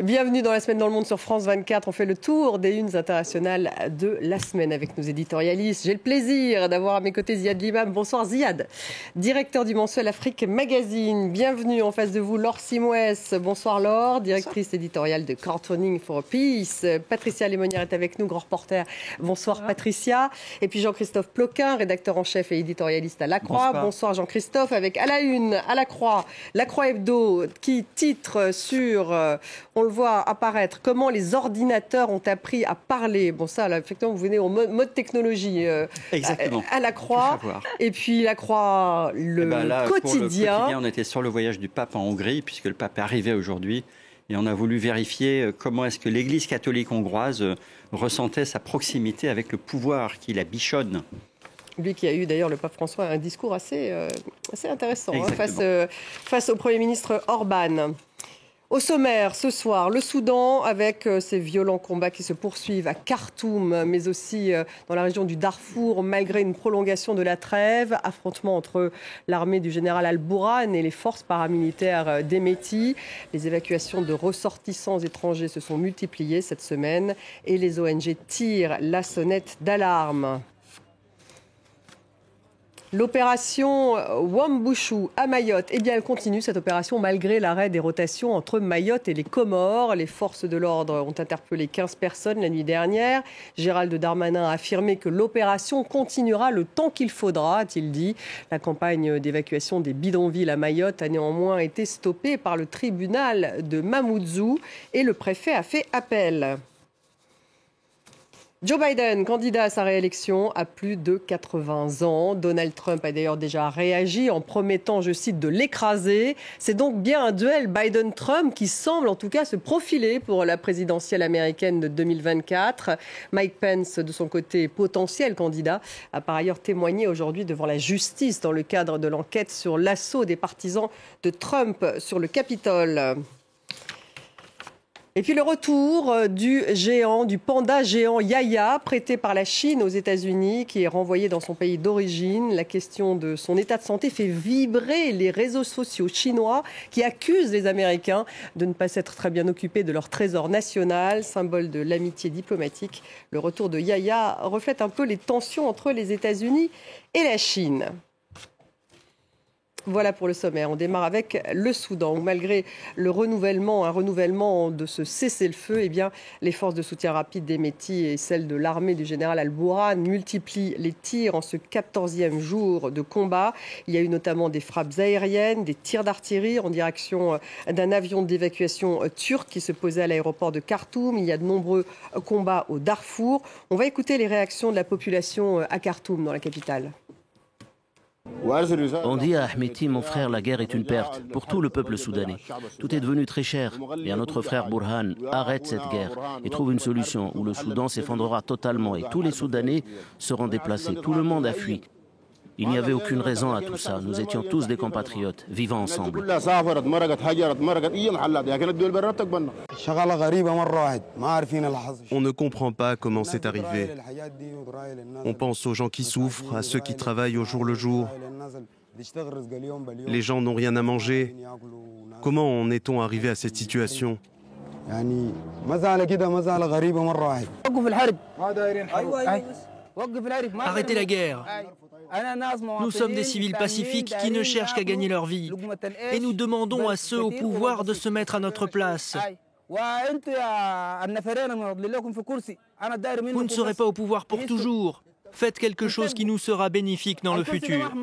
Bienvenue dans la semaine dans le monde sur France 24. On fait le tour des unes internationales de la semaine avec nos éditorialistes. J'ai le plaisir d'avoir à mes côtés Ziad Limam. Bonsoir Ziad, directeur du mensuel Afrique Magazine. Bienvenue en face de vous Laure Simouès. Bonsoir Laure, directrice éditoriale de Cartooning for Peace. Patricia Lémonière est avec nous, grand reporter. Bonsoir Patricia. Et puis Jean-Christophe Ploquin, rédacteur en chef et éditorialiste à La Croix. Bonsoir Jean-Christophe. Avec à la une, à La Croix Hebdo qui titre sur... on le voit apparaître, comment les ordinateurs ont appris à parler. Bon, ça, là, effectivement, vous venez au mode technologie à La Croix. Et puis La Croix, le quotidien. Pour le quotidien, on était sur le voyage du pape en Hongrie, puisque le pape est arrivé aujourd'hui. Et on a voulu vérifier comment est-ce que l'Église catholique hongroise ressentait sa proximité avec le pouvoir qui la bichonne. Lui qui a eu d'ailleurs, le pape François, un discours assez intéressant face au Premier ministre Orban. Au sommaire, ce soir, le Soudan, avec ces violents combats qui se poursuivent à Khartoum, mais aussi dans la région du Darfour, malgré une prolongation de la trêve. Affrontement entre l'armée du général Al-Bourhan et les forces paramilitaires d'Hemeti. Les évacuations de ressortissants étrangers se sont multipliées cette semaine et les ONG tirent la sonnette d'alarme. L'opération Wambushu à Mayotte, eh bien, elle continue cette opération malgré l'arrêt des rotations entre Mayotte et les Comores. Les forces de l'ordre ont interpellé 15 personnes la nuit dernière. Gérald Darmanin a affirmé que l'opération continuera le temps qu'il faudra, a-t-il dit. La campagne d'évacuation des bidonvilles à Mayotte a néanmoins été stoppée par le tribunal de Mamoudzou et le préfet a fait appel. Joe Biden, candidat à sa réélection, a plus de 80 ans. Donald Trump a d'ailleurs déjà réagi en promettant, je cite, de l'écraser. C'est donc bien un duel Biden-Trump qui semble en tout cas se profiler pour la présidentielle américaine de 2024. Mike Pence, de son côté potentiel candidat, a par ailleurs témoigné aujourd'hui devant la justice dans le cadre de l'enquête sur l'assaut des partisans de Trump sur le Capitole. Et puis le retour du panda géant Yaya, prêté par la Chine aux États-Unis, qui est renvoyé dans son pays d'origine. La question de son état de santé fait vibrer les réseaux sociaux chinois qui accusent les Américains de ne pas s'être très bien occupés de leur trésor national, symbole de l'amitié diplomatique. Le retour de Yaya reflète un peu les tensions entre les États-Unis et la Chine. Voilà pour le sommaire. On démarre avec le Soudan, où malgré un renouvellement de ce cessez-le-feu, eh bien, les forces de soutien rapide d'Hemeti et celles de l'armée du général Al-Bourhan multiplient les tirs en ce 14e jour de combat. Il y a eu notamment des frappes aériennes, des tirs d'artillerie en direction d'un avion d'évacuation turc qui se posait à l'aéroport de Khartoum. Il y a de nombreux combats au Darfour. On va écouter les réactions de la population à Khartoum, dans la capitale. On dit à Ahmeti, mon frère, la guerre est une perte pour tout le peuple soudanais. Tout est devenu très cher. Et à notre frère Burhan, arrête cette guerre et trouve une solution où le Soudan s'effondrera totalement et tous les Soudanais seront déplacés. Tout le monde a fui. Il n'y avait aucune raison à tout ça. Nous étions tous des compatriotes, vivant ensemble. On ne comprend pas comment c'est arrivé. On pense aux gens qui souffrent, à ceux qui travaillent au jour le jour. Les gens n'ont rien à manger. Comment en est-on arrivé à cette situation ? Arrêtez la guerre. Nous sommes des civils pacifiques qui ne cherchent qu'à gagner leur vie. Et nous demandons à ceux au pouvoir de se mettre à notre place. Vous ne serez pas au pouvoir pour toujours. Faites quelque chose qui nous sera bénéfique dans le futur.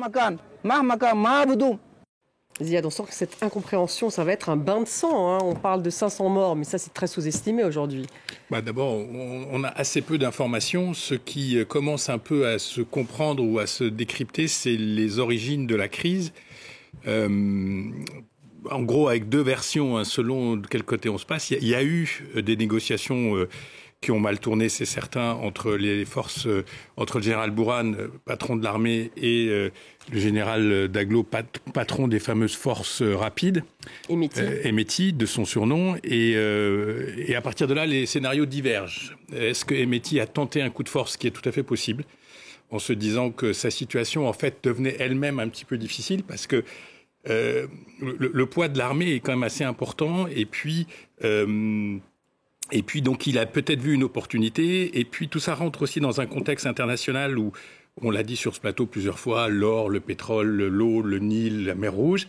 Ziad, on sent que cette incompréhension, ça va être un bain de sang. On parle de 500 morts, mais ça, c'est très sous-estimé aujourd'hui. D'abord, on a assez peu d'informations. Ce qui commence un peu à se comprendre ou à se décrypter, c'est les origines de la crise. En gros, avec deux versions, selon de quel côté on se passe. Il y a eu des négociations qui ont mal tourné, c'est certain, entre les forces, entre le général Bourhan, patron de l'armée, et le général Daglo, patron des fameuses forces rapides, Hemeti, de son surnom, et à partir de là, les scénarios divergent. Est-ce que Hemeti a tenté un coup de force, qui est tout à fait possible, en se disant que sa situation, en fait, devenait elle-même un petit peu difficile parce que le poids de l'armée est quand même assez important. Et puis, donc, il a peut-être vu une opportunité. Et puis, tout ça rentre aussi dans un contexte international où, on l'a dit sur ce plateau plusieurs fois, l'or, le pétrole, l'eau, le Nil, la mer Rouge,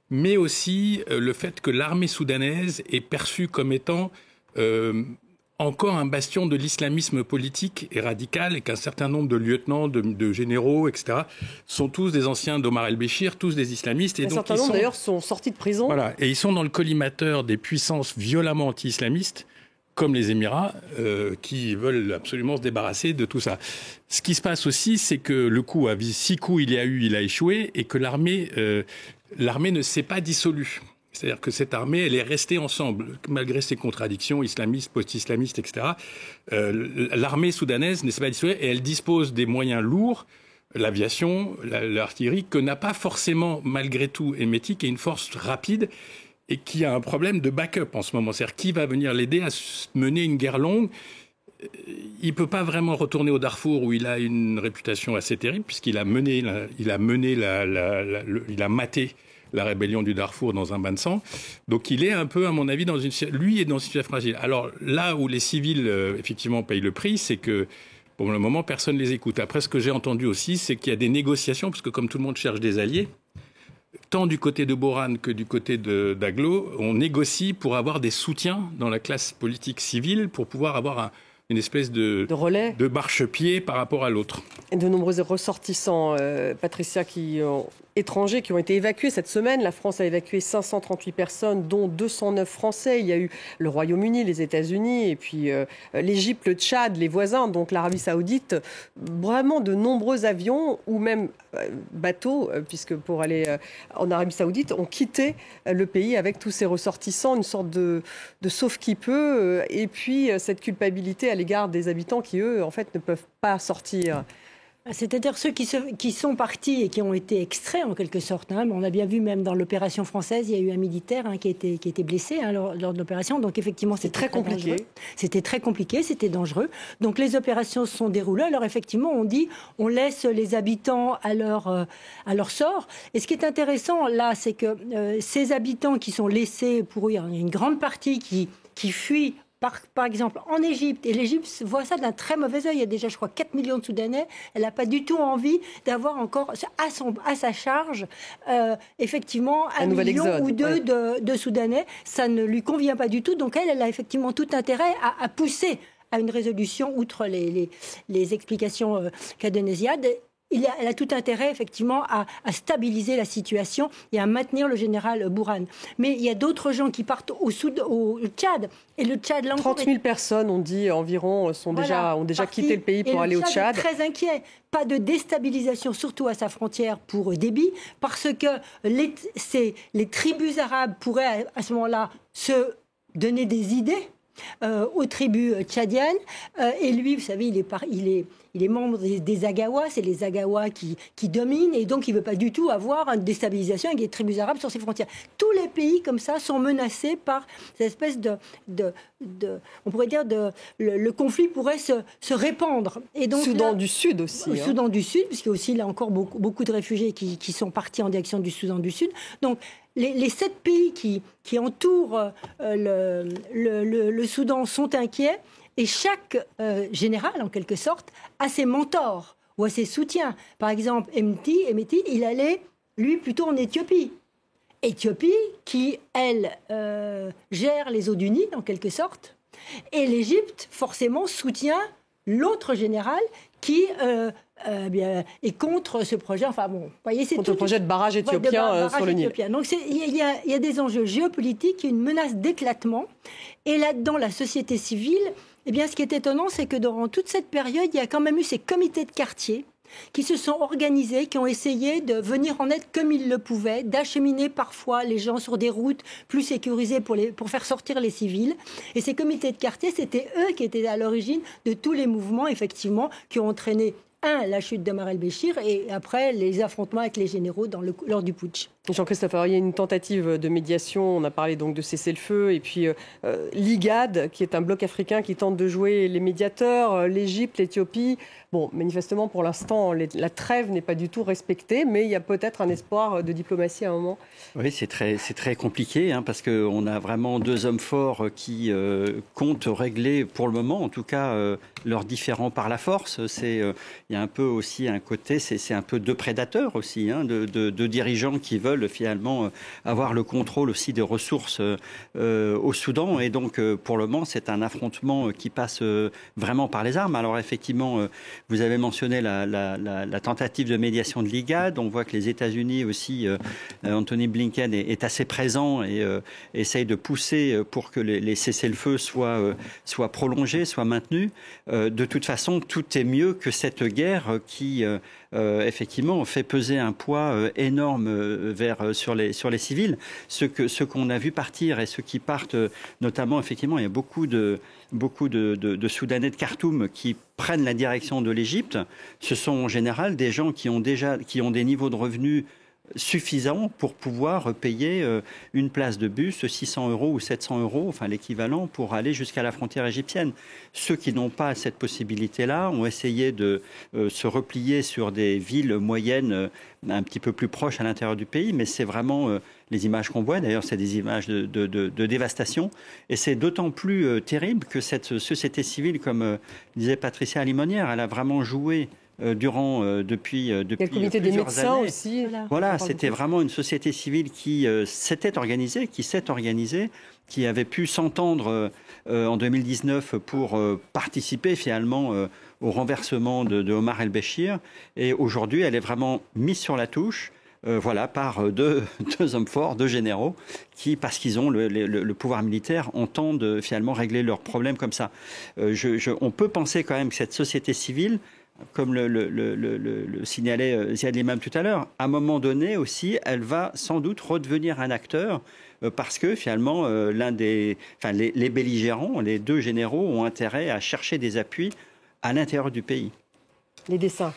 mais aussi le fait que l'armée soudanaise est perçue comme étant encore un bastion de l'islamisme politique et radical, et qu'un certain nombre de lieutenants, de généraux, etc., sont tous des anciens d'Omar el-Béchir, tous des islamistes. Et un donc, certain nombre, d'ailleurs, sont sortis de prison. Voilà, et ils sont dans le collimateur des puissances violemment anti-islamistes, comme les Émirats, qui veulent absolument se débarrasser de tout ça. Ce qui se passe aussi, c'est que le coup, 6 coups il a échoué, et que l'armée ne s'est pas dissolue. C'est-à-dire que cette armée, elle est restée ensemble, malgré ses contradictions islamistes, post-islamistes, etc. L'armée soudanaise ne s'est pas dissolue, et elle dispose des moyens lourds, l'aviation, l'artillerie, que n'a pas forcément, malgré tout, Hemeti, qui est une force rapide, et qui a un problème de backup en ce moment. C'est-à-dire qui va venir l'aider à mener une guerre longue. Il ne peut pas vraiment retourner au Darfour où il a une réputation assez terrible puisqu'il a maté la rébellion du Darfour dans un bain de sang. Donc il est un peu, à mon avis, lui est dans une situation fragile. Alors là où les civils, effectivement, payent le prix, c'est que pour le moment, personne ne les écoute. Après, ce que j'ai entendu aussi, c'est qu'il y a des négociations, parce que comme tout le monde cherche des alliés, tant du côté de Borhan que du côté d'Aglo, on négocie pour avoir des soutiens dans la classe politique civile pour pouvoir avoir une espèce de relais, de marchepied par rapport à l'autre. De nombreux ressortissants, Patricia, étrangers qui ont été évacués cette semaine. La France a évacué 538 personnes, dont 209 Français. Il y a eu le Royaume-Uni, les États-Unis, et puis l'Égypte, le Tchad, les voisins, donc l'Arabie Saoudite. Vraiment de nombreux avions ou même bateaux, puisque pour aller en Arabie Saoudite, ont quitté le pays avec tous ces ressortissants, une sorte de sauve qui peut, et puis cette culpabilité à l'égard des habitants qui, eux, en fait, ne peuvent pas sortir. C'est-à-dire ceux qui sont partis et qui ont été extraits en quelque sorte. On a bien vu même dans l'opération française, il y a eu un militaire qui a été blessé lors de l'opération. Donc effectivement, c'était très compliqué. C'était très compliqué, c'était dangereux. Donc les opérations se sont déroulées. Alors effectivement, on laisse les habitants à leur sort. Et ce qui est intéressant là, c'est que ces habitants qui sont laissés pour il y a une grande partie qui fuit. Par exemple, en Égypte, et l'Égypte voit ça d'un très mauvais œil. Il y a déjà, je crois, 4 millions de Soudanais. Elle n'a pas du tout envie d'avoir encore à sa charge, effectivement, un million ou deux de Soudanais. Ça ne lui convient pas du tout. Donc elle a effectivement tout intérêt à pousser à une résolution, outre les explications qu'a données Ziad. Elle a tout intérêt, effectivement, à stabiliser la situation et à maintenir le général Bourhan. Mais il y a d'autres gens qui partent au Tchad. Et le Tchad, là, 30 000 personnes, on dit environ, ont déjà quitté le pays pour aller au Tchad. Est très inquiet. Pas de déstabilisation, surtout à sa frontière pour Déby, parce que les tribus arabes pourraient, à ce moment-là, se donner des idées aux tribus tchadiennes. Et lui, vous savez, il est membre des Agawas, c'est les Agawas qui dominent, et donc il ne veut pas du tout avoir une déstabilisation avec les tribus arabes sur ses frontières. Tous les pays comme ça sont menacés par cette espèce on pourrait dire, le conflit pourrait se répandre. Et donc, Soudan du Sud aussi. Au Soudan du Sud, puisqu'il y a aussi là encore beaucoup de réfugiés qui sont partis en direction du Soudan du Sud. Donc les 7 pays qui entourent le Soudan sont inquiets. Et chaque général, en quelque sorte, a ses mentors ou a ses soutiens. Par exemple, Hemeti, il allait, lui, plutôt en Éthiopie. Éthiopie qui, elle, gère les eaux du Nil, en quelque sorte. Et l'Égypte, forcément, soutient l'autre général qui est contre ce projet. Enfin bon, vous voyez, c'est contre le projet de barrage éthiopien sur le Nil. Donc il y a des enjeux géopolitiques, une menace d'éclatement. Et là-dedans, la société civile, eh bien, ce qui est étonnant, c'est que durant toute cette période, il y a quand même eu ces comités de quartier qui se sont organisés, qui ont essayé de venir en aide comme ils le pouvaient, d'acheminer parfois les gens sur des routes plus sécurisées pour faire sortir les civils. Et ces comités de quartier, c'était eux qui étaient à l'origine de tous les mouvements, effectivement, qui ont entraîné La chute d'Omar el-Béchir et après les affrontements avec les généraux lors du putsch. Jean-Christophe, il y a une tentative de médiation, on a parlé donc de cessez-le-feu, et puis l'IGAD, qui est un bloc africain qui tente de jouer les médiateurs, l'Égypte, l'Éthiopie. Bon, manifestement, pour l'instant, la trêve n'est pas du tout respectée, mais il y a peut-être un espoir de diplomatie à un moment. Oui, c'est très compliqué, parce qu'on a vraiment deux hommes forts qui comptent régler, pour le moment, en tout cas, leurs différends par la force. Il y a un peu aussi un côté, c'est un peu de prédateurs aussi, de dirigeants qui veulent finalement avoir le contrôle aussi des ressources au Soudan. Et donc, pour le moment, c'est un affrontement qui passe vraiment par les armes. Alors, effectivement, vous avez mentionné la tentative de médiation de l'IGAD. On voit que les États-Unis aussi, Anthony Blinken est assez présent et essaye de pousser pour que les cessez-le-feu soient prolongés, soient maintenus. De toute façon, tout est mieux que cette guerre qui, effectivement, fait peser un poids énorme sur les civils. Ce qu'on a vu partir et ceux qui partent, notamment, effectivement, il y a beaucoup de Soudanais de Khartoum qui prennent la direction de l'Égypte. Ce sont en général des gens qui ont des niveaux de revenus suffisant pour pouvoir payer une place de bus 600 € ou 700 €, enfin l'équivalent, pour aller jusqu'à la frontière égyptienne. Ceux qui n'ont pas cette possibilité-là ont essayé de se replier sur des villes moyennes un petit peu plus proches à l'intérieur du pays, mais c'est vraiment les images qu'on voit. D'ailleurs, c'est des images de dévastation. Et c'est d'autant plus terrible que cette société civile, comme disait Patricia Limonière, elle a vraiment joué depuis il y a le comité des médecins années. Aussi. Voilà, c'était vraiment une société civile qui s'est organisée, qui avait pu s'entendre en 2019 pour participer finalement au renversement de Omar el-Béchir. Et aujourd'hui, elle est vraiment mise sur la touche. Par deux hommes forts, deux généraux, qui, parce qu'ils ont le pouvoir militaire, entendent finalement régler leurs problèmes comme ça. On peut penser quand même que cette société civile, comme le signalait Ziad Limam tout à l'heure, à un moment donné aussi, elle va sans doute redevenir un acteur parce que finalement, les belligérants, les deux généraux ont intérêt à chercher des appuis à l'intérieur du pays. Les dessins.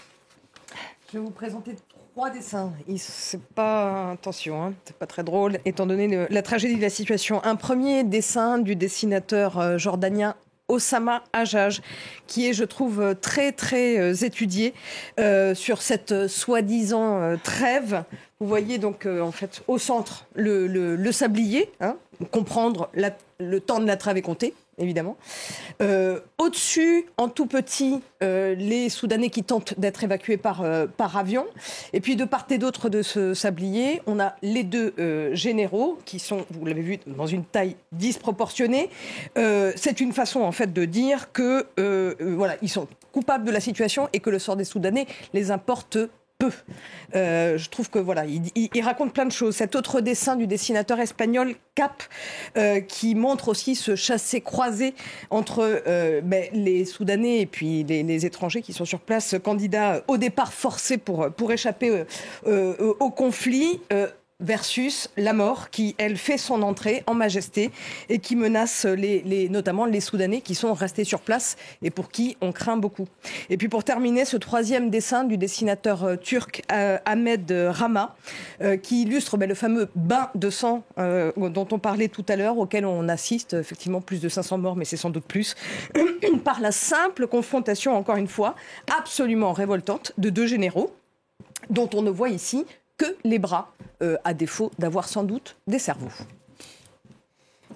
Je vais vous présenter 3 dessins. C'est pas attention, c'est pas très drôle étant donné la tragédie de la situation. Un premier dessin du dessinateur jordanien Osama Hajjaj, qui est, je trouve, très, très étudié sur cette soi-disant trêve. Vous voyez donc, en fait, au centre, le sablier, comprendre le temps de la trêve est compté, évidemment. Au-dessus, en tout petit, les Soudanais qui tentent d'être évacués par avion. Et puis, de part et d'autre de ce sablier, on a les deux généraux qui sont, vous l'avez vu, dans une taille disproportionnée. C'est une façon, en fait, de dire que, ils sont coupables de la situation et que le sort des Soudanais les importe peu. Je trouve que il raconte plein de choses. Cet autre dessin du dessinateur espagnol Cap, qui montre aussi ce chassé-croisé entre les Soudanais et puis les étrangers qui sont sur place, candidats au départ forcés pour échapper au conflit. Versus la mort qui, elle, fait son entrée en majesté et qui menace notamment les Soudanais qui sont restés sur place et pour qui on craint beaucoup. Et puis pour terminer, ce troisième dessin du dessinateur turc Ahmed Rama qui illustre le fameux bain de sang dont on parlait tout à l'heure, auquel on assiste, effectivement plus de 500 morts, mais c'est sans doute plus, par la simple confrontation, encore une fois, absolument révoltante de deux généraux dont on ne voit ici que les bras, à défaut d'avoir sans doute des cerveaux.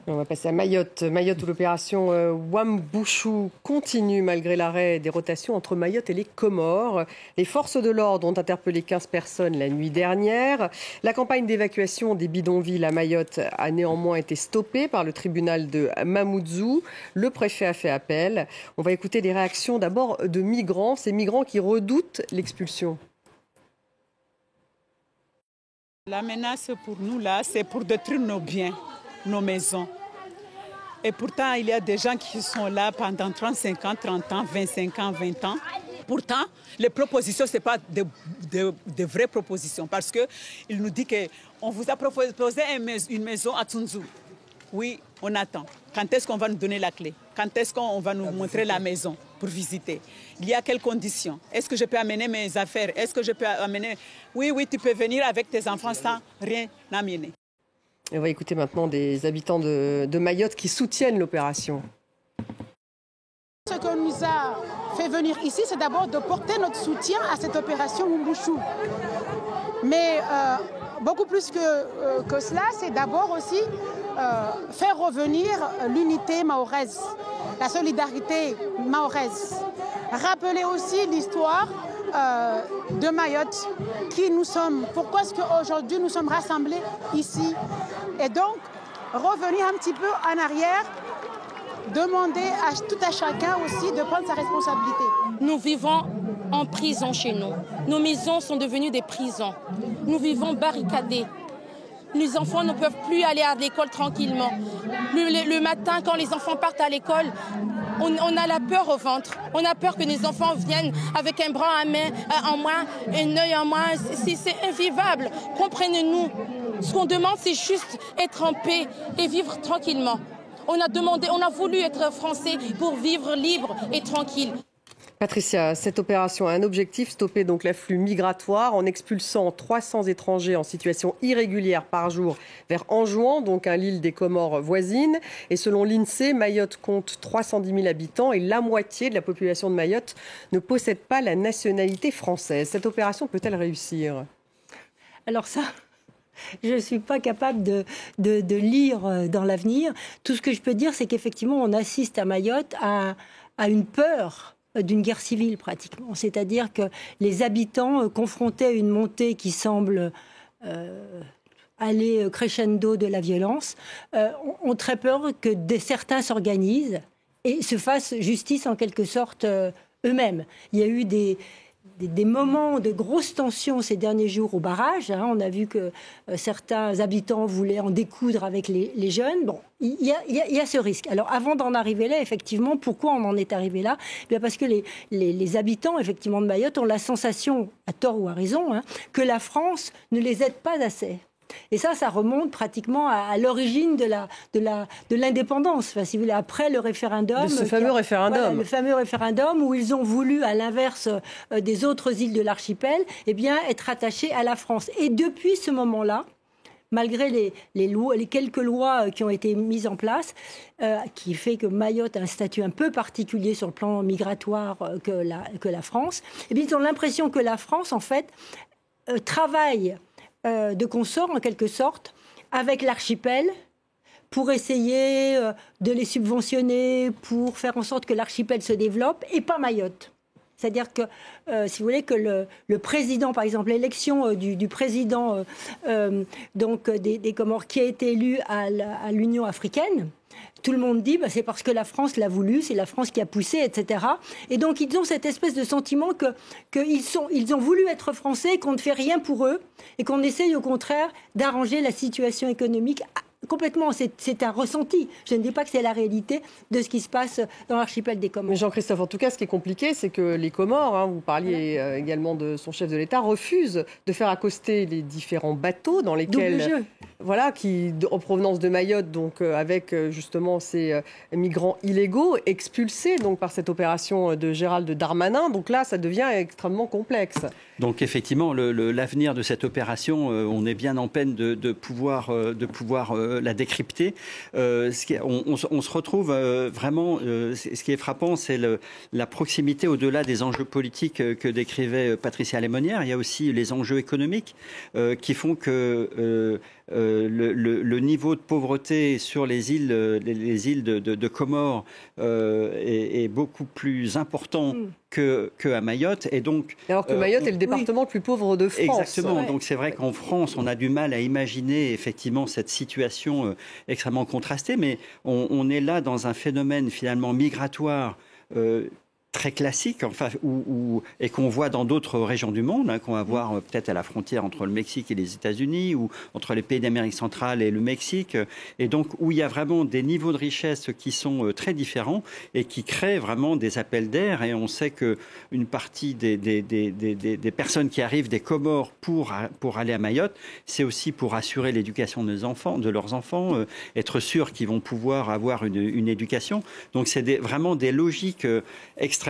On va passer à Mayotte. Mayotte où l'opération Wambushu continue malgré l'arrêt des rotations entre Mayotte et les Comores. Les forces de l'ordre ont interpellé 15 personnes la nuit dernière. La campagne d'évacuation des bidonvilles à Mayotte a néanmoins été stoppée par le tribunal de Mamoudzou. Le préfet a fait appel. On va écouter les réactions d'abord de migrants, ces migrants qui redoutent l'expulsion. La menace pour nous, là, c'est pour détruire nos biens, nos maisons. Et pourtant, il y a des gens qui sont là pendant 35 ans, 30 ans, 25 ans, 20 ans. Pourtant, les propositions, ce n'est pas de vraies propositions. Parce qu'il nous dit qu'on vous a proposé une maison à Tsunzu. Oui, on attend. Quand est-ce qu'on va nous donner la clé? Quand est-ce qu'on va nous montrer la maison pour visiter? Il y a quelles conditions? Est-ce que je peux amener mes affaires? Est-ce que je peux amener... Oui, tu peux venir avec tes enfants sans rien amener. Et on va écouter maintenant des habitants de Mayotte qui soutiennent l'opération. Ce que nous a fait venir ici, c'est d'abord de porter notre soutien à cette opération Wumbushu. Mais beaucoup plus que cela, c'est d'abord aussi faire revenir l'unité mahoraise, la solidarité mahoraise. Rappeler aussi l'histoire de Mayotte, qui nous sommes, pourquoi est-ce qu'aujourd'hui nous sommes rassemblés ici. Et donc, revenir un petit peu en arrière, demander à tout à chacun aussi de prendre sa responsabilité. Nous vivons en prison chez nous. Nos maisons sont devenues des prisons. Nous vivons barricadés. Les enfants ne peuvent plus aller à l'école tranquillement. Le matin, quand les enfants partent à l'école, on a la peur au ventre. On a peur que les enfants viennent avec un bras en moins, un œil en moins. C'est invivable. Comprenez-nous. Ce qu'on demande, c'est juste être en paix et vivre tranquillement. On a voulu être français pour vivre libre et tranquille. Patricia, cette opération a un objectif, stopper donc l'afflux migratoire en expulsant 300 étrangers en situation irrégulière par jour vers Anjouan, donc à l'île des Comores voisine. Et selon l'INSEE, Mayotte compte 310 000 habitants et la moitié de la population de Mayotte ne possède pas la nationalité française. Cette opération peut-elle réussir? Alors ça, je ne suis pas capable de lire dans l'avenir. Tout ce que je peux dire, c'est qu'effectivement, on assiste à Mayotte à une peur d'une guerre civile pratiquement. C'est-à-dire que les habitants confrontés à une montée qui semble aller crescendo de la violence ont très peur que certains s'organisent et se fassent justice en quelque sorte eux-mêmes. Il y a eu des moments de grosse tension ces derniers jours au barrage. On a vu que certains habitants voulaient en découdre avec les jeunes. Bon, il y a ce risque. Alors, avant d'en arriver là, effectivement, pourquoi on en est arrivé là? Bien parce que les habitants, effectivement, de Mayotte ont la sensation, à tort ou à raison, que la France ne les aide pas assez. Et ça remonte pratiquement à l'origine de l'indépendance, enfin, si vous voulez, après le référendum. De ce fameux référendum. Voilà, le fameux référendum où ils ont voulu, à l'inverse des autres îles de l'archipel, eh bien, être attachés à la France. Et depuis ce moment-là, malgré les quelques lois qui ont été mises en place, qui fait que Mayotte a un statut un peu particulier sur le plan migratoire que la France, eh bien, ils ont l'impression que la France, en fait, travaille de consort, en quelque sorte, avec l'archipel pour essayer de les subventionner, pour faire en sorte que l'archipel se développe, et pas Mayotte. C'est-à-dire que, si vous voulez, que le président, par exemple, l'élection du président des Comores qui a été élu à l'Union africaine, tout le monde dit c'est parce que la France l'a voulu, c'est la France qui a poussé, etc. Et donc ils ont cette espèce de sentiment qu'ils ont voulu être français, qu'on ne fait rien pour eux et qu'on essaye au contraire d'arranger la situation économique. Complètement, c'est un ressenti. Je ne dis pas que c'est la réalité de ce qui se passe dans l'archipel des Comores. Mais Jean-Christophe, en tout cas, ce qui est compliqué, c'est que les Comores, vous parliez également de son chef de l'État, refusent de faire accoster les différents bateaux dans lesquels, en provenance de Mayotte, donc avec justement ces migrants illégaux expulsés donc par cette opération de Gérald Darmanin. Donc là, ça devient extrêmement complexe. Donc effectivement, l'avenir de cette opération, on est bien en peine de pouvoir la décrypter. On se retrouve vraiment, ce qui est frappant, c'est la proximité au-delà des enjeux politiques que décrivait Patricia Lémonière. Il y a aussi les enjeux économiques qui font que le niveau de pauvreté sur les îles de Comores est beaucoup plus important qu'à Mayotte. Et donc, alors que Mayotte est le département le plus pauvre de France. Exactement. Ouais. Donc c'est vrai qu'en France, on a du mal à imaginer effectivement cette situation extrêmement contrastée, mais on est là dans un phénomène finalement migratoire très classique, enfin, et qu'on voit dans d'autres régions du monde, qu'on va voir peut-être à la frontière entre le Mexique et les États-Unis, ou entre les pays d'Amérique centrale et le Mexique, et donc où il y a vraiment des niveaux de richesse qui sont très différents et qui créent vraiment des appels d'air. Et on sait qu'une partie des personnes qui arrivent des Comores pour aller à Mayotte, c'est aussi pour assurer l'éducation de leurs enfants, être sûr qu'ils vont pouvoir avoir une éducation. Donc c'est vraiment des logiques extrêmement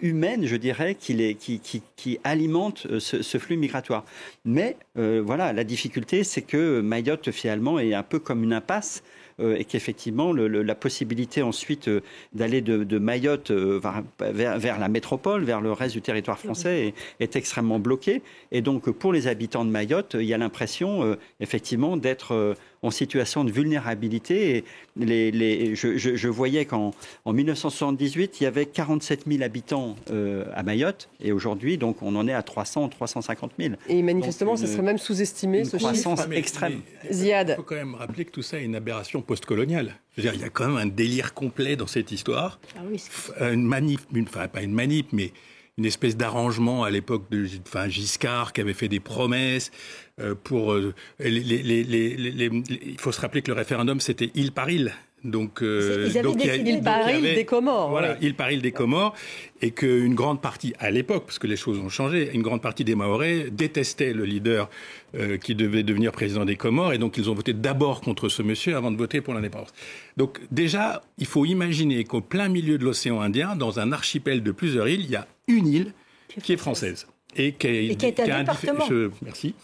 humaines, je dirais, qui alimentent ce flux migratoire. Mais voilà, la difficulté, c'est que Mayotte, finalement, est un peu comme une impasse, et qu'effectivement, la possibilité ensuite d'aller de Mayotte vers la métropole, vers le reste du territoire français, est extrêmement bloquée. Et donc, pour les habitants de Mayotte, il y a l'impression, effectivement, d'être en situation de vulnérabilité. Et je voyais qu'en 1978, il y avait 47 000 habitants à Mayotte, et aujourd'hui, donc, on en est à 350 000. Et manifestement, ça serait même sous-estimé, ce croissance chiffre. Extrême. Ziad. Il faut quand même rappeler que tout ça est une aberration postcoloniale. Je veux dire, il y a quand même un délire complet dans cette histoire. Ah oui, pas une manip, mais une espèce d'arrangement à l'époque de Giscard, qui avait fait des promesses pour... il faut se rappeler que le référendum, c'était île par île. Donc, ils avaient décidé île par île des Comores. Voilà, île par île des Comores. Et qu'une grande partie, à l'époque, parce que les choses ont changé, une grande partie des Mahorais détestaient le leader qui devait devenir président des Comores. Et donc, ils ont voté d'abord contre ce monsieur avant de voter pour l'indépendance. Donc, déjà, il faut imaginer qu'au plein milieu de l'océan Indien, dans un archipel de plusieurs îles, il y a une île qui est française. Et qui est un département. Merci.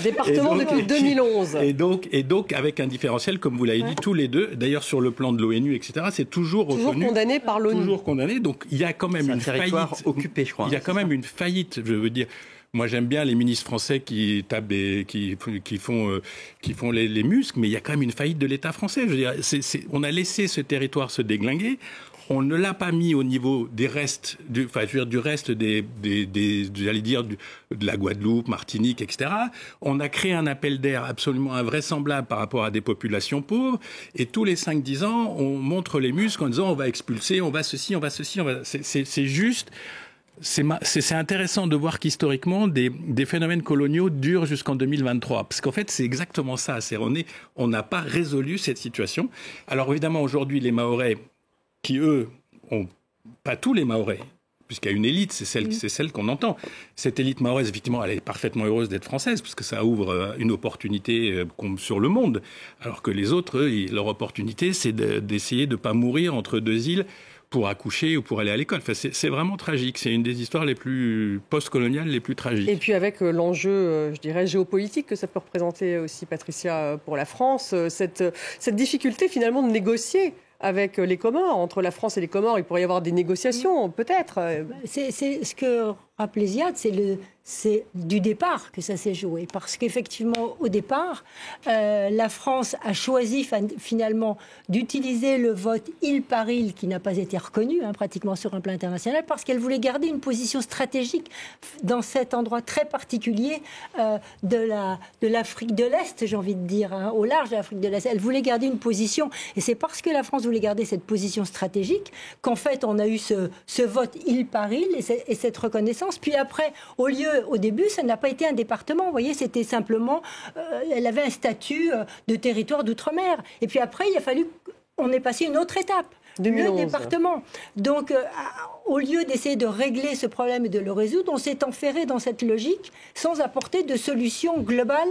Département depuis 2011. Et donc, avec un différentiel, comme vous l'avez dit, tous les deux, d'ailleurs sur le plan de l'ONU, etc., c'est toujours reconnu. Condamné par l'ONU. Toujours condamné. Donc, il y a quand même une territoire faillite. Occupé, je crois. Il y a quand même une faillite, je veux dire. Moi, j'aime bien les ministres français qui tapent qui font les muscles, mais il y a quand même une faillite de l'État français. Je veux dire, on a laissé ce territoire se déglinguer. On ne l'a pas mis au niveau des restes, du reste j'allais dire, de la Guadeloupe, Martinique, etc. On a créé un appel d'air absolument invraisemblable par rapport à des populations pauvres. Et tous les 5-10 ans, on montre les muscles en disant on va expulser, on va ceci, on va ceci. C'est juste... C'est intéressant de voir qu'historiquement, des phénomènes coloniaux durent jusqu'en 2023. Parce qu'en fait, c'est exactement ça. On n'a pas résolu cette situation. Alors évidemment, aujourd'hui, les Mahorais, qui eux, pas tous les Mahorais, puisqu'il y a une élite, c'est celle qu'on entend. Cette élite mahoraise, effectivement, elle est parfaitement heureuse d'être française, parce que ça ouvre une opportunité sur le monde. Alors que les autres, leur opportunité, c'est d'essayer de ne pas mourir entre deux îles pour accoucher ou pour aller à l'école. Enfin, c'est vraiment tragique. C'est une des histoires les plus post-coloniales, les plus tragiques. Et puis avec l'enjeu, je dirais, géopolitique que ça peut représenter aussi, Patricia, pour la France, cette difficulté finalement de négocier avec les Comores. Entre la France et les Comores, il pourrait y avoir des négociations, peut-être. C'est ce que rappelait Ziad, c'est du départ que ça s'est joué. Parce qu'effectivement, au départ, la France a choisi finalement d'utiliser le vote île par île, qui n'a pas été reconnu pratiquement sur un plan international, parce qu'elle voulait garder une position stratégique dans cet endroit très particulier de l'Afrique de l'Est, j'ai envie de dire, au large de l'Afrique de l'Est. Elle voulait garder une position. Et c'est parce que la France voulait garder cette position stratégique qu'en fait, on a eu ce vote île par île et cette reconnaissance. Puis après, au début, ça n'a pas été un département. Vous voyez, c'était simplement, elle avait un statut de territoire d'outre-mer. Et puis après, il a fallu, on est passé une autre étape. 2011. Le département. Donc, au lieu d'essayer de régler ce problème et de le résoudre, on s'est enferré dans cette logique sans apporter de solution globale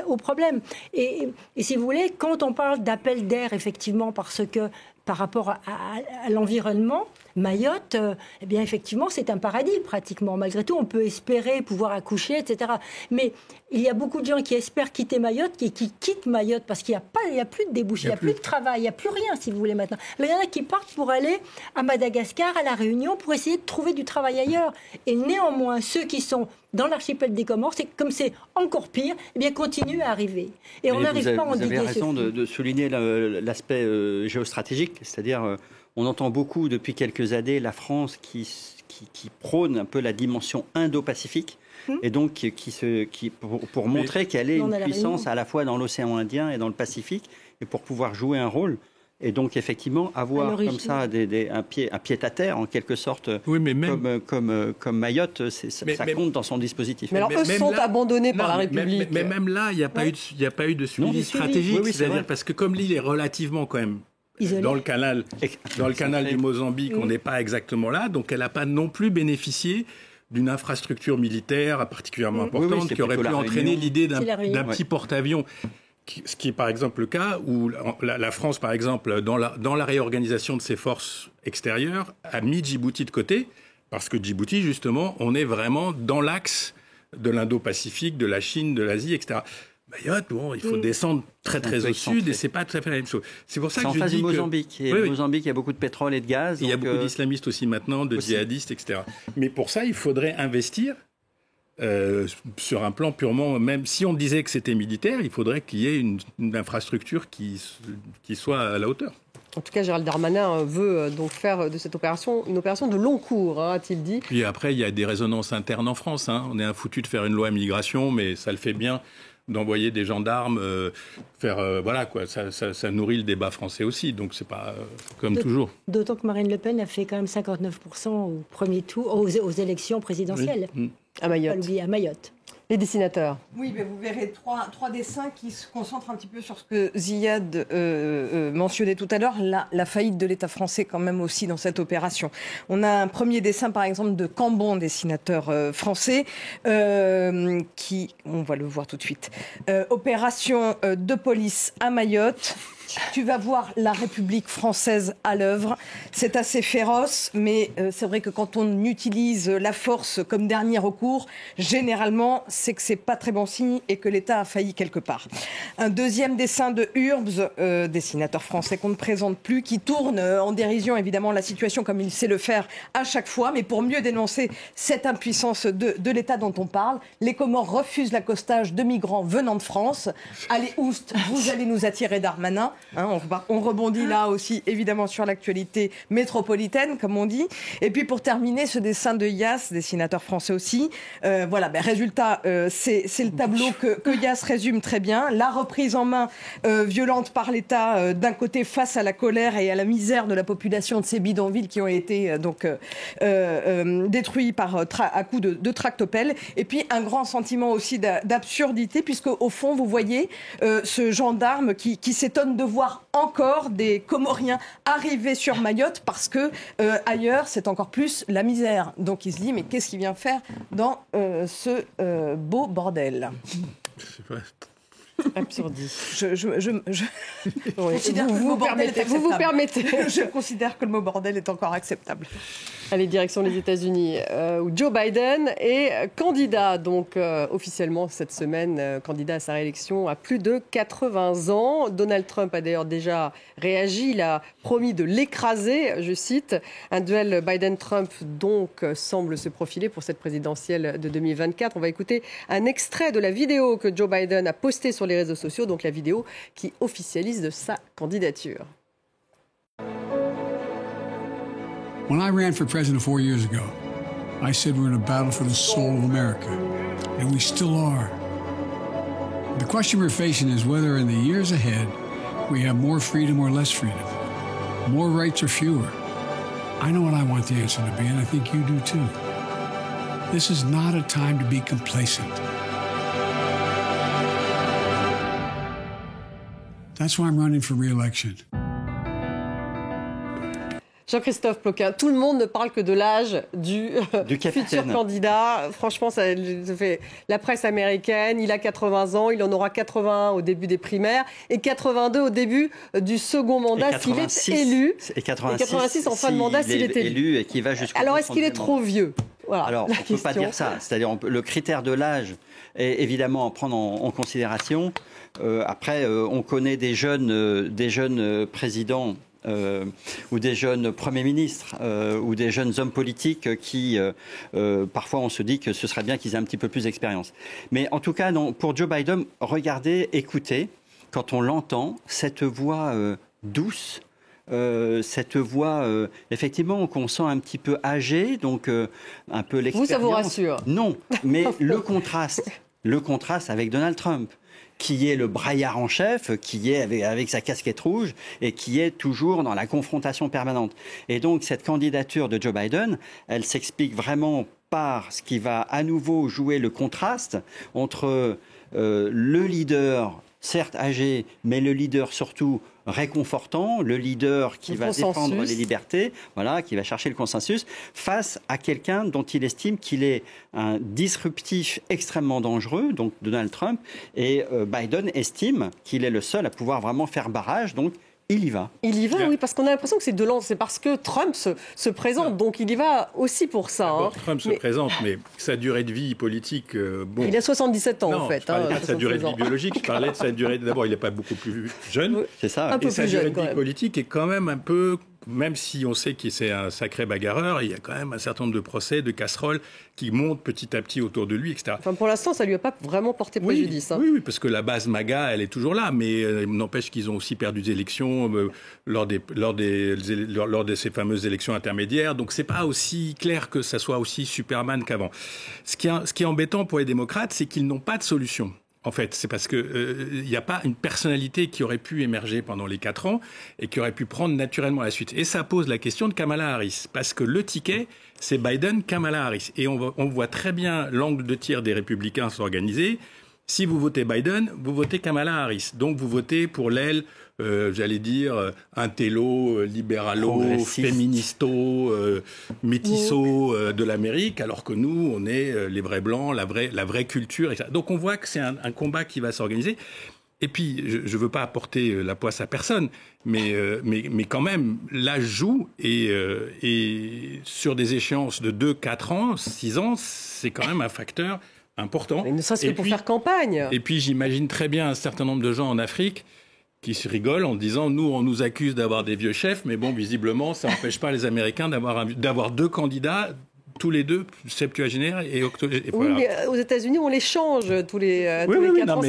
au problème. Et si vous voulez, quand on parle d'appel d'air, effectivement, parce que par rapport à l'environnement, Mayotte, eh bien effectivement, c'est un paradis pratiquement. Malgré tout, on peut espérer pouvoir accoucher, etc. Mais il y a beaucoup de gens qui espèrent quitter Mayotte, qui quittent Mayotte parce qu'il n'y a plus de débouchés, il n'y a plus de travail, il n'y a plus rien, si vous voulez, maintenant. Il y en a qui partent pour aller à Madagascar, à La Réunion, pour essayer de trouver du travail ailleurs. Et néanmoins, ceux qui sont dans l'archipel des Comores, comme c'est encore pire, eh bien, continuent à arriver. Et on n'arrive pas à endiguer ce flux. Vous avez raison de souligner l'aspect géostratégique, c'est-à-dire... On entend beaucoup depuis quelques années la France qui prône un peu la dimension indo-pacifique et donc pour montrer qu'elle est une puissance à la fois dans l'océan Indien et dans le Pacifique et pour pouvoir jouer un rôle. Et donc, effectivement, avoir comme ça un pied-à-terre, en quelque sorte, oui, mais même... comme Mayotte, ça compte dans son dispositif. Mais alors, eux sont abandonnés par la République. Mais même là, il n'y a pas eu de suivi stratégique. Oui, c'est-à-dire parce que comme l'île est relativement quand même dans le canal du Mozambique, on n'est pas exactement là, donc elle n'a pas non plus bénéficié d'une infrastructure militaire particulièrement importante qui aurait pu entraîner l'idée d'un petit porte-avions. Ce qui est par exemple le cas où la France, par exemple, dans la réorganisation de ses forces extérieures, a mis Djibouti de côté, parce que Djibouti, justement, on est vraiment dans l'axe de l'Indo-Pacifique, de la Chine, de l'Asie, etc. Mayotte, il faut descendre très au sud et c'est pas tout à fait la même chose. C'est pour ça que je dis que... C'est en face du Mozambique. Et le Mozambique, il y a beaucoup de pétrole et de gaz. Il y a beaucoup d'islamistes aussi maintenant, de djihadistes, etc. Mais pour ça, il faudrait investir sur un plan purement, même si on disait que c'était militaire, il faudrait qu'il y ait une infrastructure qui soit à la hauteur. En tout cas, Gérald Darmanin veut donc faire de cette opération une opération de long cours, a-t-il dit. Puis après, il y a des résonances internes en France. On est un foutu de faire une loi immigration, mais ça le fait bien d'envoyer des gendarmes ça nourrit le débat français aussi, donc c'est pas comme toujours. D'autant que Marine Le Pen a fait quand même 59% au premier tour, aux élections présidentielles. Oui. À Mayotte. Les dessinateurs. Oui, mais vous verrez trois dessins qui se concentrent un petit peu sur ce que Ziad mentionnait tout à l'heure, la faillite de l'État français quand même aussi dans cette opération. On a un premier dessin par exemple de Cambon, dessinateur français, qui, on va le voir tout de suite, opération de police à Mayotte. Tu vas voir la République française à l'œuvre. C'est assez féroce, mais c'est vrai que quand on utilise la force comme dernier recours, généralement, c'est que c'est pas très bon signe et que l'État a failli quelque part. Un deuxième dessin de Urbs, dessinateur français qu'on ne présente plus, qui tourne en dérision évidemment la situation comme il sait le faire à chaque fois, mais pour mieux dénoncer cette impuissance de l'État dont on parle. Les Comores refusent l'accostage de migrants venant de France. Allez, oust, vous allez nous attirer Darmanin. On rebondit là aussi évidemment sur l'actualité métropolitaine, comme on dit. Et puis pour terminer, ce dessin de Yass, dessinateur français aussi. Résultat, c'est le tableau que Yass résume très bien. La reprise en main violente par l'État d'un côté face à la colère et à la misère de la population de ces bidonvilles qui ont été détruits à coups de tractopelle. Et puis un grand sentiment aussi d'absurdité, puisque au fond vous voyez ce gendarme qui s'étonne de voir encore des Comoriens arriver sur Mayotte parce que ailleurs c'est encore plus la misère. Donc il se dit mais qu'est-ce qu'il vient faire dans ce beau bordel? Absurdie. Vous vous permettez. Je considère que le mot bordel est encore acceptable. Allez, direction les États-Unis, où Joe Biden est candidat, donc officiellement cette semaine, candidat à sa réélection à plus de 80 ans. Donald Trump a d'ailleurs déjà réagi, il a promis de l'écraser, je cite. Un duel Biden-Trump donc semble se profiler pour cette présidentielle de 2024. On va écouter un extrait de la vidéo que Joe Biden a postée sur les réseaux sociaux, donc la vidéo qui officialise de sa candidature. When I ran for president 4 years ago, I said we're in a battle for the soul of America, and we still are. The question we're facing is whether in the years ahead we have more freedom or less freedom, more rights or fewer. I know what I want the answer to be, and I think you do too. This is not a time to be complacent. That's why I'm running for re-election. Jean-Christophe Ploquin, tout le monde ne parle que de l'âge du futur candidat. Franchement, ça fait la presse américaine. Il a 80 ans, il en aura 81 au début des primaires et 82 au début du second mandat s'il est élu. Et 86 en fin de mandat s'il est élu. Et qui va jusqu'au Alors, est-ce qu'il est trop vieux? Voilà, alors, on ne peut pas dire ça. C'est-à-dire, le critère de l'âge est évidemment à prendre en considération. Après, on connaît des jeunes présidents ou des jeunes premiers ministres ou des jeunes hommes politiques qui, parfois, on se dit que ce serait bien qu'ils aient un petit peu plus d'expérience. Mais en tout cas, non, pour Joe Biden, regardez, écoutez, quand on l'entend, cette voix douce, cette voix, effectivement, qu'on sent un petit peu âgée, donc un peu l'expérience. Vous, ça vous rassure? Non, mais le contraste le contraste avec Donald Trump, qui est le braillard en chef, qui est avec sa casquette rouge et qui est toujours dans la confrontation permanente. Et donc cette candidature de Joe Biden, elle s'explique vraiment par ce qui va à nouveau jouer le contraste entre le leader, certes âgé, mais le leader surtout réconfortant, le leader qui va défendre les libertés, voilà, qui va chercher le consensus, face à quelqu'un dont il estime qu'il est un disruptif extrêmement dangereux, donc Donald Trump, et Biden estime qu'il est le seul à pouvoir vraiment faire barrage, donc il y va. Il y va, oui, parce qu'on a l'impression que c'est de l'an. C'est parce que Trump se présente, donc il y va aussi pour ça. Trump se présente, mais sa durée de vie politique... bon. Il a 77 ans, non, en fait. Je parlais pas de sa durée de vie biologique, je parlais de sa durée... D'abord, il n'est pas beaucoup plus jeune. C'est ça. Un peu et sa plus durée jeune, de vie politique est quand même un peu... Même si on sait qu'il c'est un sacré bagarreur, il y a quand même un certain nombre de procès, de casseroles qui montent petit à petit autour de lui, etc. Enfin, pour l'instant, ça ne lui a pas vraiment porté préjudice. Oui, parce que la base MAGA, elle est toujours là, mais n'empêche qu'ils ont aussi perdu des élections lors de ces fameuses élections intermédiaires. Donc, c'est pas aussi clair que ça soit aussi Superman qu'avant. Ce qui est embêtant pour les démocrates, c'est qu'ils n'ont pas de solution. En fait, c'est parce qu'il n'y a pas une personnalité qui aurait pu émerger pendant les 4 ans et qui aurait pu prendre naturellement la suite. Et ça pose la question de Kamala Harris, parce que le ticket, c'est Biden-Kamala Harris. Et on voit très bien l'angle de tir des républicains s'organiser. Si vous votez Biden, vous votez Kamala Harris. Donc vous votez pour l'aile, j'allais dire, intello, libéralo, féministo, métisso de l'Amérique, alors que nous, on est les vrais blancs, la vraie culture, etc. Donc on voit que c'est un combat qui va s'organiser. Et puis, je ne veux pas apporter la poisse à personne, mais quand même, l'âge joue, et sur des échéances de 2, 4 ans, 6 ans, c'est quand même un facteur important. Mais ne serait-ce que pour faire campagne. Et puis j'imagine très bien un certain nombre de gens en Afrique qui se rigolent en disant, nous, on nous accuse d'avoir des vieux chefs, mais bon, visiblement, ça n'empêche pas les Américains d'avoir 2 candidats, tous les 2, septuagénaires et octogénaires. Oui, mais aux États-Unis, on les change tous les 4 ans.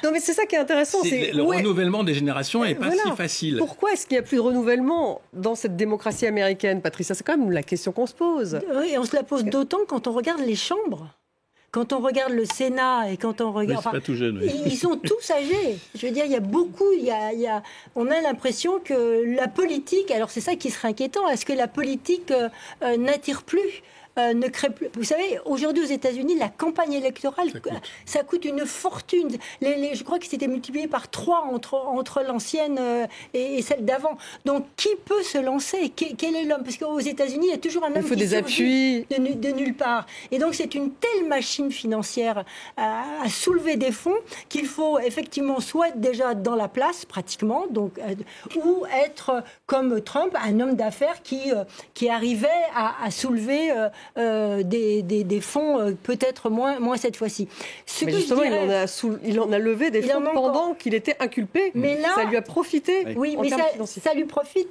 Non, mais c'est ça qui est intéressant. Le renouvellement des générations n'est pas si facile. Pourquoi est-ce qu'il n'y a plus de renouvellement dans cette démocratie américaine, Patricia? C'est quand même la question qu'on se pose. Oui, et on se la pose d'autant quand on regarde les chambres. Quand on regarde le Sénat et quand on regarde... Oui, c'est pas tout jeune, oui. Ils sont tous âgés. Je veux dire, il y a beaucoup... on a l'impression que la politique... Alors c'est ça qui serait inquiétant. Est-ce que la politique n'attire plus ne crée plus. Vous savez, aujourd'hui aux États-Unis, la campagne électorale, ça coûte une fortune. Je crois que c'était multiplié par 3 entre l'ancienne et celle d'avant. Donc, qui peut se lancer? Quel est l'homme? Parce qu'aux États-Unis, il y a toujours un homme qui surgit de nulle part. Et donc, c'est une telle machine financière à soulever des fonds qu'il faut effectivement soit être déjà dans la place, pratiquement, donc, ou être comme Trump, un homme d'affaires qui arrivait à soulever des fonds peut-être moins cette fois-ci. Mais justement, il en a levé des fonds pendant qu'il était inculpé. Mais là, ça lui a profité. Oui, mais ça lui profite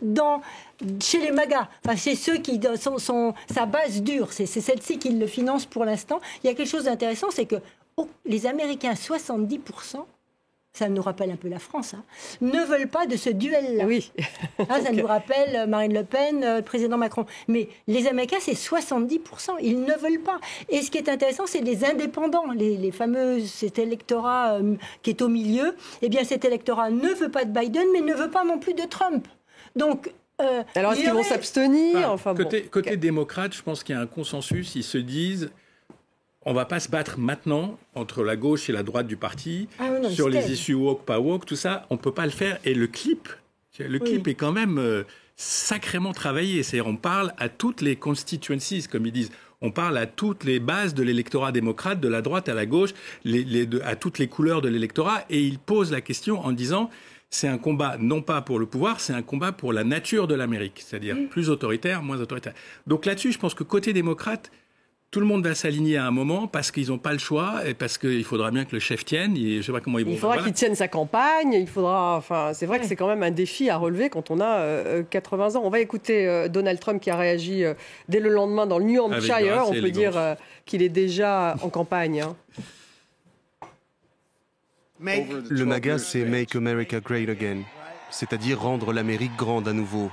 chez les MAGA. Enfin, c'est ceux qui sont sa base dure. C'est celle-ci qui le finance pour l'instant. Il y a quelque chose d'intéressant, c'est que les Américains, 70%, ça nous rappelle un peu la France, ne veulent pas de ce duel-là. Oui. Ça nous rappelle Marine Le Pen, le président Macron. Mais les Américains, c'est 70%. Ils ne veulent pas. Et ce qui est intéressant, c'est les indépendants, les fameux, cet électorat qui est au milieu. Eh bien, cet électorat ne veut pas de Biden, mais ne veut pas non plus de Trump. Donc... alors, est-ce qu'ils vont s'abstenir? Côté démocrate, je pense qu'il y a un consensus. Ils se disent... On ne va pas se battre maintenant entre la gauche et la droite du parti sur les issues woke, pas woke, tout ça. On ne peut pas le faire. Et le clip est quand même sacrément travaillé. C'est-à-dire, on parle à toutes les constituencies, comme ils disent. On parle à toutes les bases de l'électorat démocrate, de la droite à la gauche, à toutes les couleurs de l'électorat. Et ils posent la question en disant... C'est un combat non pas pour le pouvoir, c'est un combat pour la nature de l'Amérique. C'est-à-dire plus autoritaire, moins autoritaire. Donc là-dessus, je pense que côté démocrate, tout le monde va s'aligner à un moment parce qu'ils n'ont pas le choix et parce qu'il faudra bien que le chef tienne. Je sais pas comment ils vont. Il faudra qu'il tienne sa campagne. Il faudra. Enfin, c'est vrai que c'est quand même un défi à relever quand on a 80 ans. On va écouter Donald Trump qui a réagi dès le lendemain dans le New Hampshire. On peut dire qu'il est déjà en campagne. Le MAGA, c'est Make America Great Again, c'est-à-dire rendre l'Amérique grande à nouveau.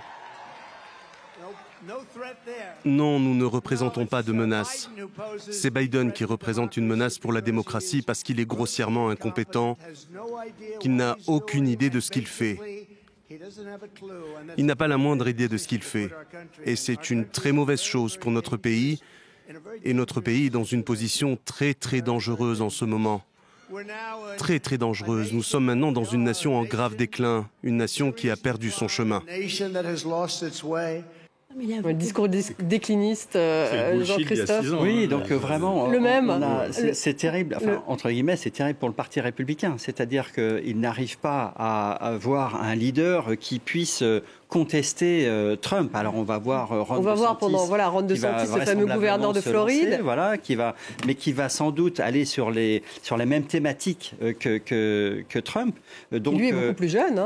Non, nous ne représentons pas de menace. C'est Biden qui représente une menace pour la démocratie parce qu'il est grossièrement incompétent, qu'il n'a aucune idée de ce qu'il fait. Il n'a pas la moindre idée de ce qu'il fait. Et c'est une très mauvaise chose pour notre pays. Et notre pays est dans une position très, très dangereuse en ce moment. Très, très dangereuse. Nous sommes maintenant dans une nation en grave déclin, une nation qui a perdu son chemin. Le discours décliniste, Jean-Christophe. Oui, donc vraiment, le même. C'est terrible. Enfin, entre guillemets, c'est terrible pour le Parti républicain. C'est-à-dire qu'il n'arrive pas à avoir un leader qui puisse contester Trump. Alors on va voir Ron DeSantis, le fameux gouverneur de Floride, mais qui va sans doute aller sur les mêmes thématiques que Trump. Donc, lui est beaucoup plus jeune.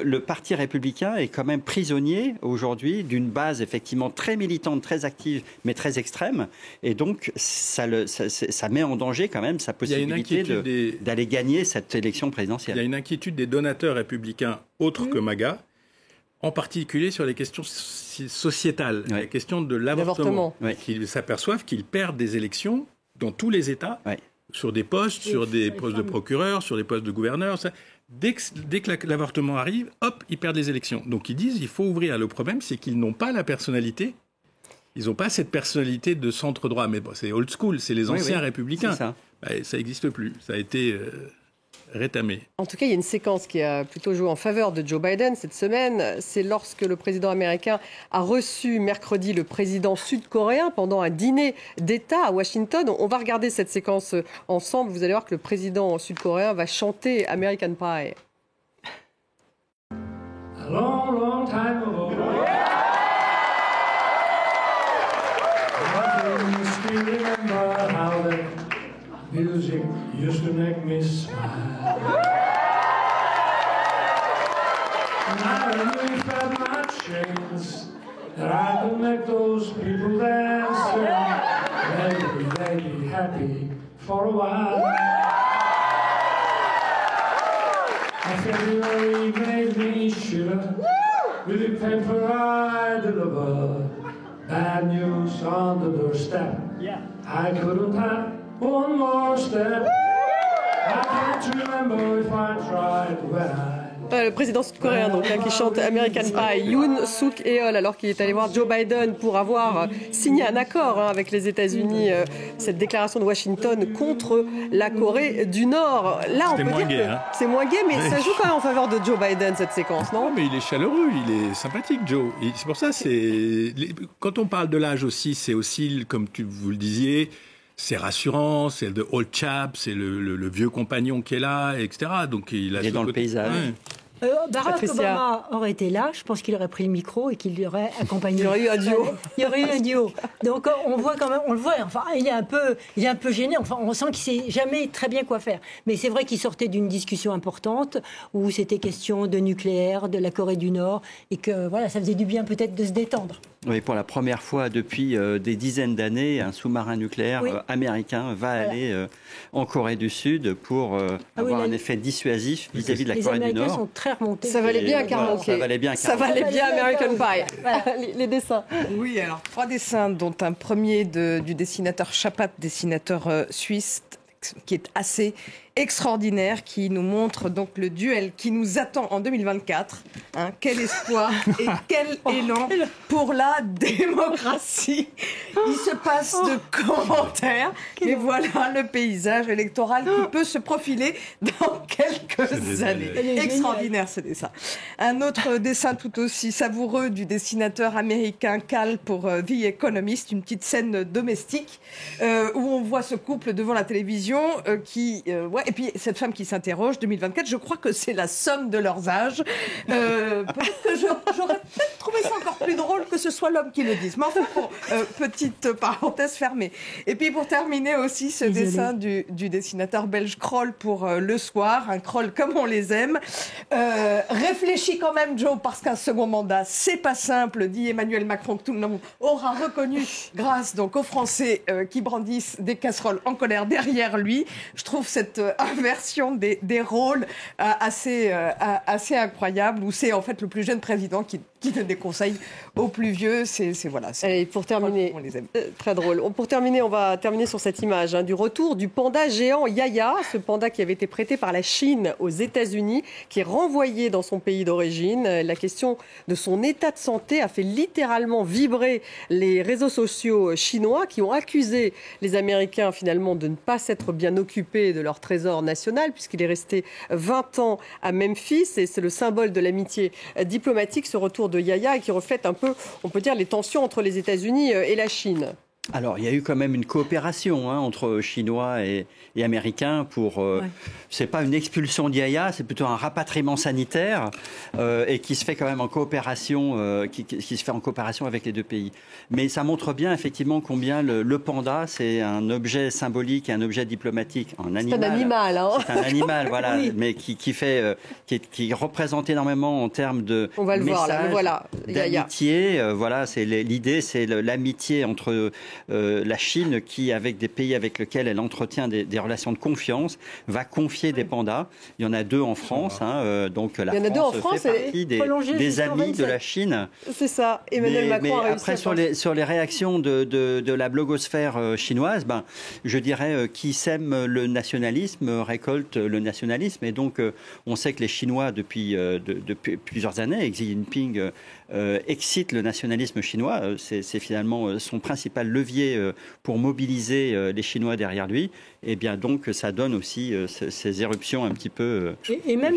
Le Parti républicain est quand même prisonnier aujourd'hui d'une base effectivement très militante, très active, mais très extrême. Et donc ça met en danger quand même sa possibilité d'aller gagner cette élection présidentielle. Il y a une inquiétude des donateurs républicains autres que MAGA, en particulier sur les questions sociétales, la question de l'avortement. Ils s'aperçoivent qu'ils perdent des élections dans tous les États, sur des postes, sur des postes de procureur, sur des postes de gouverneur. Dès que l'avortement arrive, hop, ils perdent les élections. Donc ils disent qu'il faut ouvrir. Le problème, c'est qu'ils n'ont pas la personnalité. Ils n'ont pas cette personnalité de centre droit. Mais bon, c'est old school, c'est les anciens républicains. Ça n'existe plus. Ça a été rétamé. En tout cas, il y a une séquence qui a plutôt joué en faveur de Joe Biden cette semaine. C'est lorsque le président américain a reçu mercredi le président sud-coréen pendant un dîner d'État à Washington. On va regarder cette séquence ensemble. Vous allez voir que le président sud-coréen va chanter American Pie. A long, long time ago. Remember how the music used to make me smile. And I really felt my chains, that I could make those people dance. Maybe they'd be happy for a while. February made me shiver with the paper I deliver. Bad news on the doorstep. I couldn't have one more step. I can't remember if I tried when Le président sud-coréen qui chante American Pie, Yoon Suk-yeol, alors qu'il est allé voir Joe Biden pour avoir signé un accord avec les États-Unis, cette déclaration de Washington contre la Corée du Nord. Là, on peut dire que c'est moins gai, mais ça joue quand même en faveur de Joe Biden, cette séquence, non ? Mais il est chaleureux, il est sympathique, Joe. C'est pour ça, quand on parle de l'âge aussi, c'est aussi, comme vous le disiez, c'est rassurant, c'est le old chap, c'est le vieux compagnon qui est là, etc. Donc il est dans le paysage. Ouais. Barack Obama aurait été là, je pense qu'il aurait pris le micro et qu'il l'aurait accompagné. Il y aurait eu un duo. Il y aurait eu un duo. Donc on voit quand même, on le voit. Enfin, il est un peu gêné. Enfin, on sent qu'il sait jamais très bien quoi faire. Mais c'est vrai qu'il sortait d'une discussion importante où c'était question de nucléaire, de la Corée du Nord, et que voilà, ça faisait du bien peut-être de se détendre. Oui, pour la première fois depuis des dizaines d'années, un sous-marin nucléaire américain va aller en Corée du Sud pour avoir un effet dissuasif vis-à-vis de la Corée du Nord. Les Américains sont très remontés. Ça valait bien Carmanquet. Ça valait bien American Pie. Voilà. Les dessins. Oui, alors 3 dessins, dont un premier du dessinateur Chapat, dessinateur suisse, qui est assez extraordinaire, qui nous montre donc le duel qui nous attend en 2024. Quel espoir et quel élan pour la démocratie. Il se passe de commentaires, mais voilà le paysage électoral qui peut se profiler dans quelques années. Extraordinaire ce dessin. Un autre dessin tout aussi savoureux du dessinateur américain Cal pour The Economist, une petite scène domestique où on voit ce couple devant la télévision et puis cette femme qui s'interroge, 2024, je crois que c'est la somme de leurs âges. Peut-être que j'aurais peut-être trouvé ça encore plus drôle que ce soit l'homme qui le dise. Mais enfin, petite parenthèse fermée. Et puis pour terminer aussi, ce dessin du dessinateur belge Kroll pour Le Soir, un Kroll comme on les aime. Réfléchis quand même, Joe, parce qu'un second mandat, c'est pas simple, dit Emmanuel Macron, que tout le monde aura reconnu grâce donc aux Français qui brandissent des casseroles en colère derrière lui. Je trouve cette inversion des rôles assez incroyable, où c'est en fait le plus jeune président qui donne des conseils aux plus vieux. Et pour terminer, on les aime. Très drôle. Pour terminer, on va terminer sur cette image du retour du panda géant Yaya, ce panda qui avait été prêté par la Chine aux États-Unis, qui est renvoyé dans son pays d'origine. La question de son état de santé a fait littéralement vibrer les réseaux sociaux chinois qui ont accusé les Américains finalement de ne pas s'être bien occupés de leur trésor national puisqu'il est resté 20 ans à Memphis et c'est le symbole de l'amitié diplomatique, ce retour de Yaya, et qui reflète un peu, on peut dire, les tensions entre les États-Unis et la Chine. Alors, il y a eu quand même une coopération entre Chinois et Américains pour... C'est pas une expulsion d'Yaya, c'est plutôt un rapatriement sanitaire et qui se fait quand même en coopération, qui se fait en coopération avec les deux pays. Mais ça montre bien effectivement combien le panda, c'est un objet symbolique et un objet diplomatique. C'est un animal, hein. C'est un animal, voilà, Oui. mais qui représente énormément en termes de On va le voir là, message, voilà, Yaya. d'amitié. Voilà, c'est l'idée, c'est l'amitié entre la Chine qui, avec des pays avec lesquels elle entretient des relations de confiance, va confier des pandas. Il y en a 2 en France, donc la France fait partie des amis de la Chine. C'est ça, Emmanuel Macron a réussi après, sur les réactions de la blogosphère chinoise, je dirais qui sème le nationalisme récolte le nationalisme. Et donc, on sait que les Chinois, depuis plusieurs années, Xi Jinping excite le nationalisme chinois. C'est finalement son principal levier pour mobiliser les Chinois derrière lui. Et bien donc, ça donne aussi ces éruptions un petit peu... Et même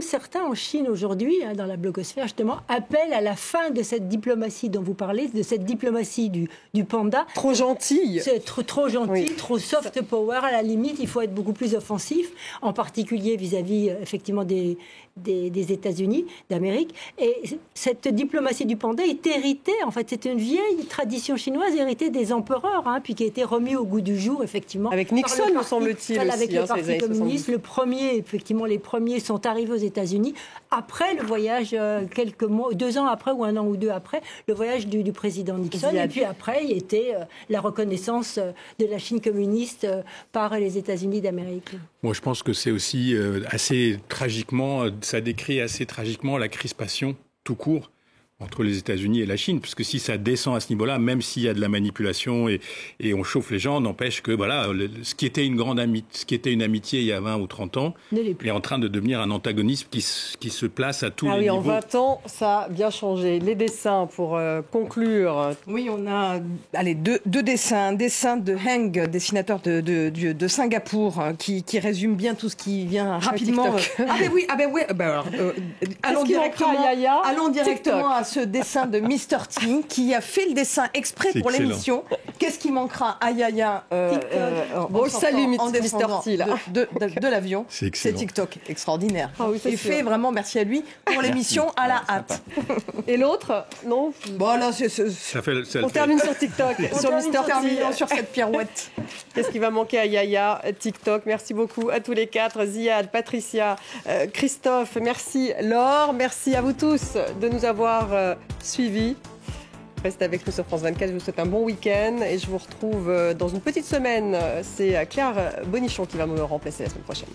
certains en Chine aujourd'hui, dans la blogosphère justement, appellent à la fin de cette diplomatie dont vous parlez, de cette diplomatie du panda. Trop gentille. C'est trop gentil, trop soft power. À la limite, il faut être beaucoup plus offensif, en particulier vis-à-vis effectivement des États-Unis d'Amérique. Et cette diplomatie du panda est héritée, en fait, c'est une vieille tradition chinoise héritée des empereurs, puis qui a été remis au goût du jour, effectivement. Avec Nixon, me semble-t-il, aussi. Avec le Parti communiste, les premiers sont arrivés aux États-Unis après le voyage, quelques mois, 2 ans après ou 1 an ou 2 après, le voyage du président Nixon. Et puis après, il y était la reconnaissance de la Chine communiste par les États-Unis d'Amérique. Moi, je pense que c'est aussi assez tragiquement, ça décrit assez tragiquement la crispation tout court entre les États-Unis et la Chine, parce que si ça descend à ce niveau-là, même s'il y a de la manipulation et on chauffe les gens, n'empêche que ce qui était une amitié il y a 20 ou 30 ans est en train de devenir un antagonisme qui se place à tous les niveaux. En 20 ans, ça a bien changé. Les dessins, pour conclure. Oui, on a deux dessins. Un dessin de Heng, dessinateur de Singapour, qui résume bien tout ce qui vient rapidement. Allons directement à ce dessin de Mr. T, qui a fait le dessin exprès pour l'émission. Qu'est-ce qui manquera à Yaya on le salue, Mr. T, de l'avion? C'est TikTok. Extraordinaire. Il fait vraiment, merci à lui, pour l'émission à la hâte. Et l'autre? Non. Bon, là, on termine sur TikTok, sur Mr. T. Sur cette pirouette. Qu'est-ce qui va manquer à Yaya? TikTok. Merci beaucoup à tous les 4. Ziad, Patricia, Christophe, merci Laure, merci à vous tous de nous avoir suivis. Restez avec nous sur France 24. Je vous souhaite un bon week-end et je vous retrouve dans une petite semaine. C'est Claire Bonichon qui va me remplacer la semaine prochaine.